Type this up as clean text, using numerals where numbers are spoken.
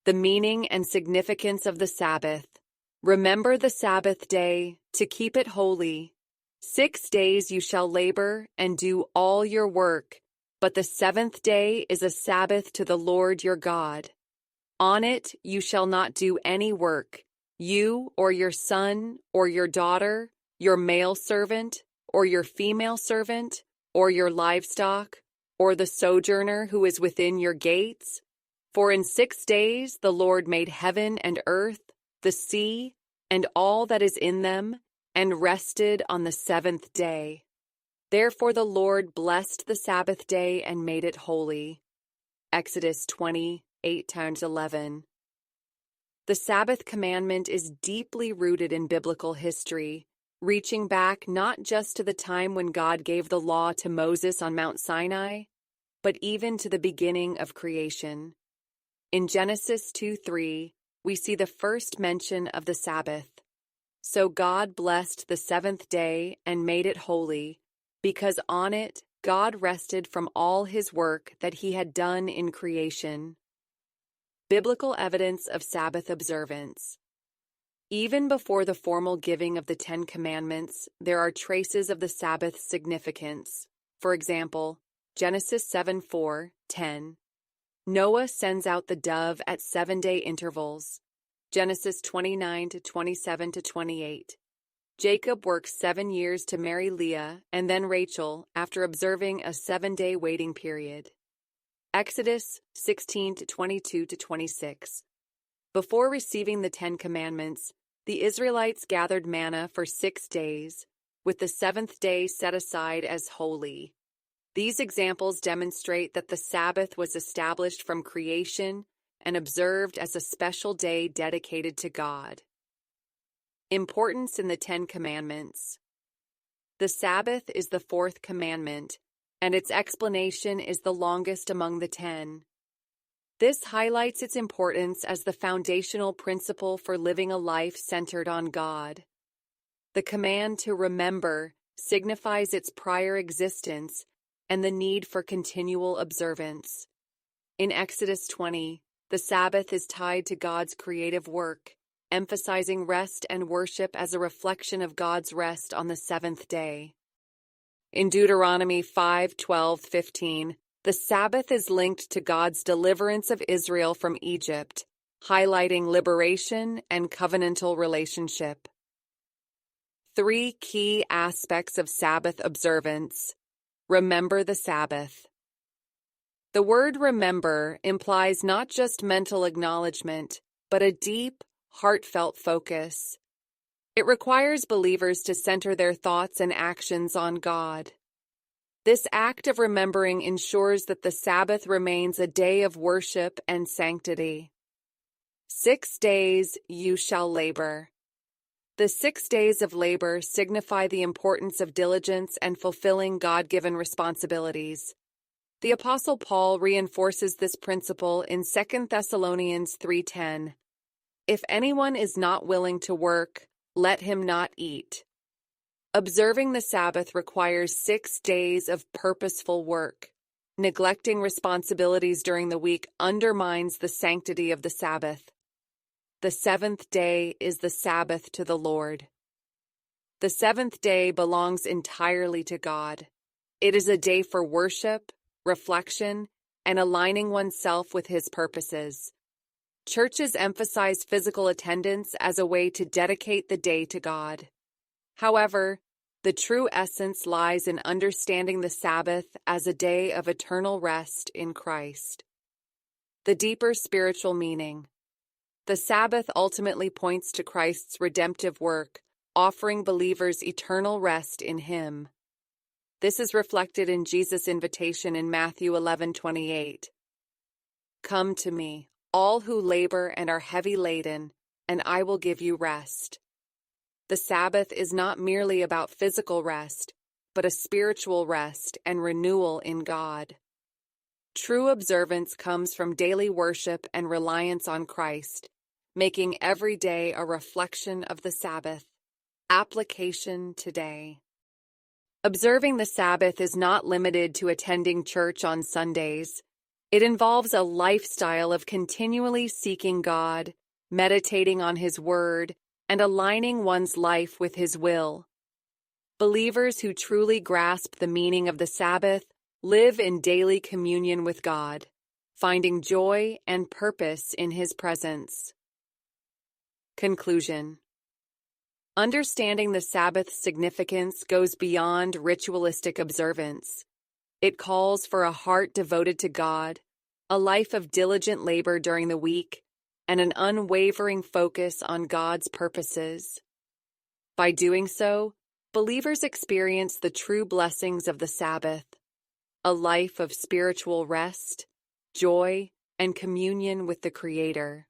The meaning and significance of the Sabbath. Remember the Sabbath day, to keep it holy. 6 days you shall labor and do all your work, but the seventh day is a Sabbath to the Lord your God. On it you shall not do any work, you or your son or your daughter, your male servant or your female servant, or your livestock, or the sojourner who is within your gates. For in 6 days the Lord made heaven and earth, the sea, and all that is in them, and rested on the seventh day. Therefore the Lord blessed the Sabbath day and made it holy. Exodus 20:8-11. The Sabbath commandment is deeply rooted in biblical history, reaching back not just to the time when God gave the law to Moses on Mount Sinai, but even to the beginning of creation. In Genesis 2:3, we see the first mention of the Sabbath. So God blessed the seventh day and made it holy, because on it God rested from all his work that he had done in creation. Biblical evidence of Sabbath observance. Even before the formal giving of the Ten Commandments, there are traces of the Sabbath's significance. For example, Genesis 7:4-10. Noah sends out the dove at 7-day intervals. Genesis 29:27-28. Jacob works 7 years to marry Leah and then Rachel after observing a 7-day waiting period. Exodus 16:22-26. Before receiving the Ten Commandments, the Israelites gathered manna for 6 days, with the seventh day set aside as holy. These examples demonstrate that the Sabbath was established from creation and observed as a special day dedicated to God. Importance in the Ten Commandments. The Sabbath is the fourth commandment, and its explanation is the longest among the 10. This highlights its importance as the foundational principle for living a life centered on God. The command to remember signifies its prior existence and the need for continual observance. In Exodus 20, the Sabbath is tied to God's creative work, emphasizing rest and worship as a reflection of God's rest on the seventh day. In Deuteronomy 5:12-15, the Sabbath is linked to God's deliverance of Israel from Egypt, highlighting liberation and covenantal relationship. 3 key aspects of Sabbath observance. Remember the Sabbath. The word remember implies not just mental acknowledgement, but a deep, heartfelt focus. It requires believers to center their thoughts and actions on God. This act of remembering ensures that the Sabbath remains a day of worship and sanctity. 6 days you shall labor. The 6 days of labor signify the importance of diligence and fulfilling God-given responsibilities. The Apostle Paul reinforces this principle in 2 Thessalonians 3:10. If anyone is not willing to work, let him not eat. Observing the Sabbath requires 6 days of purposeful work. Neglecting responsibilities during the week undermines the sanctity of the Sabbath. The seventh day is the Sabbath to the Lord. The seventh day belongs entirely to God. It is a day for worship, reflection, and aligning oneself with His purposes. Churches emphasize physical attendance as a way to dedicate the day to God. However, the true essence lies in understanding the Sabbath as a day of eternal rest in Christ. The deeper spiritual meaning. The Sabbath ultimately points to Christ's redemptive work, offering believers eternal rest in Him. This is reflected in Jesus' invitation in Matthew 11:28. Come to me, all who labor and are heavy laden, and I will give you rest. The Sabbath is not merely about physical rest, but a spiritual rest and renewal in God. True observance comes from daily worship and reliance on Christ, making every day a reflection of the Sabbath. Application today. Observing the Sabbath is not limited to attending church on Sundays. It involves a lifestyle of continually seeking God, meditating on His Word, and aligning one's life with His will. Believers who truly grasp the meaning of the Sabbath live in daily communion with God, finding joy and purpose in His presence. Conclusion. Understanding the Sabbath's significance goes beyond ritualistic observance. It calls for a heart devoted to God, a life of diligent labor during the week, and an unwavering focus on God's purposes. By doing so, believers experience the true blessings of the Sabbath, a life of spiritual rest, joy, and communion with the Creator.